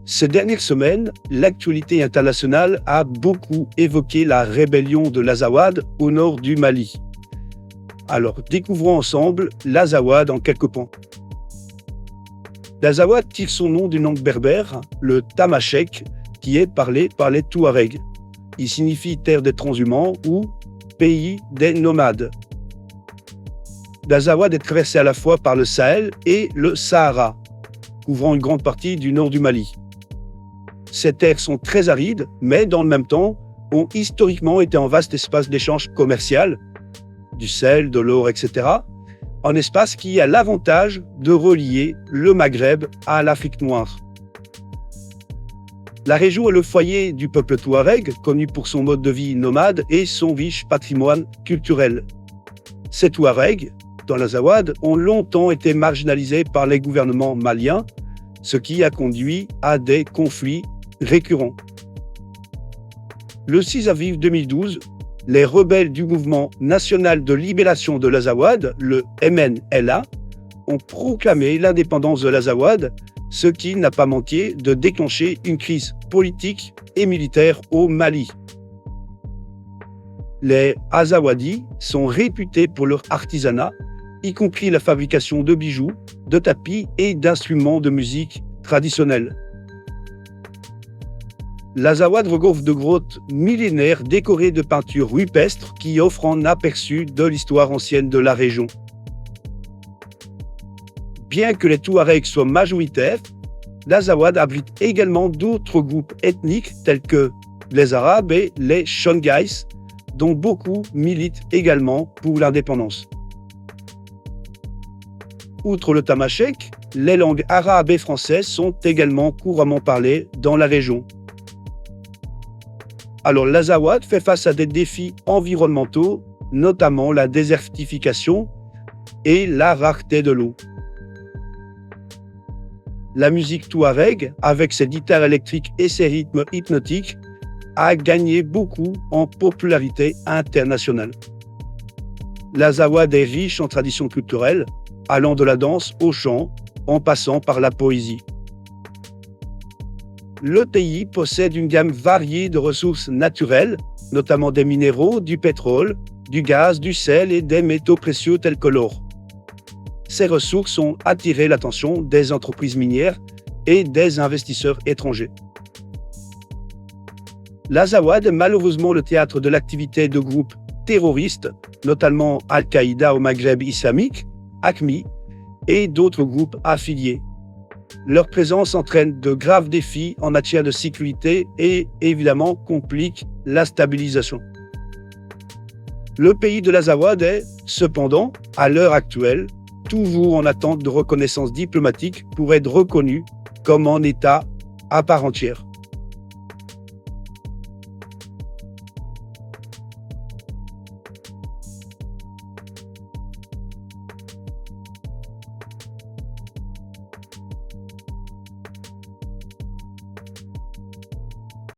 Ces dernières semaines, l'actualité internationale a beaucoup évoqué la rébellion de l'Azawad au nord du Mali. Alors, découvrons ensemble l'Azawad en quelques points. L'Azawad tire son nom d'une langue berbère, le tamashek, qui est parlé par les Touaregs. Il signifie terre des transhumants ou pays des nomades. L'Azawad est traversé à la fois par le Sahel et le Sahara, couvrant une grande partie du nord du Mali. Ces terres sont très arides, mais dans le même temps, ont historiquement été un vaste espace d'échange commercial, du sel, de l'or, etc., un espace qui a l'avantage de relier le Maghreb à l'Afrique noire. La région est le foyer du peuple touareg, connu pour son mode de vie nomade et son riche patrimoine culturel. Ces Touaregs, dans l'Azawad, ont longtemps été marginalisés par les gouvernements maliens, ce qui a conduit à des conflits récurrents. Le 6 avril 2012, les rebelles du mouvement national de libération de l'Azawad, le MNLA, ont proclamé l'indépendance de l'Azawad, ce qui n'a pas manqué de déclencher une crise politique et militaire au Mali. Les Azawadis sont réputés pour leur artisanat, y compris la fabrication de bijoux, de tapis et d'instruments de musique traditionnels. L'Azawad regorge de grottes millénaires décorées de peintures rupestres qui offrent un aperçu de l'histoire ancienne de la région. Bien que les Touaregs soient majoritaires, l'Azawad abrite également d'autres groupes ethniques tels que les Arabes et les Shongais, dont beaucoup militent également pour l'indépendance. Outre le tamashek, les langues arabes et françaises sont également couramment parlées dans la région. Alors l'Azawad fait face à des défis environnementaux, notamment la désertification et la rareté de l'eau. La musique touareg, avec ses guitares électriques et ses rythmes hypnotiques, a gagné beaucoup en popularité internationale. L'Azawad est riche en traditions culturelles, allant de la danse au chant, en passant par la poésie. Le pays possède une gamme variée de ressources naturelles, notamment des minéraux, du pétrole, du gaz, du sel et des métaux précieux tels que l'or. Ces ressources ont attiré l'attention des entreprises minières et des investisseurs étrangers. L'Azawad est malheureusement le théâtre de l'activité de groupes terroristes, notamment Al-Qaïda au Maghreb islamique, AQMI et d'autres groupes affiliés. Leur présence entraîne de graves défis en matière de sécurité et évidemment complique la stabilisation. Le pays de l'Azawad est, cependant, à l'heure actuelle, toujours en attente de reconnaissance diplomatique pour être reconnu comme un État à part entière.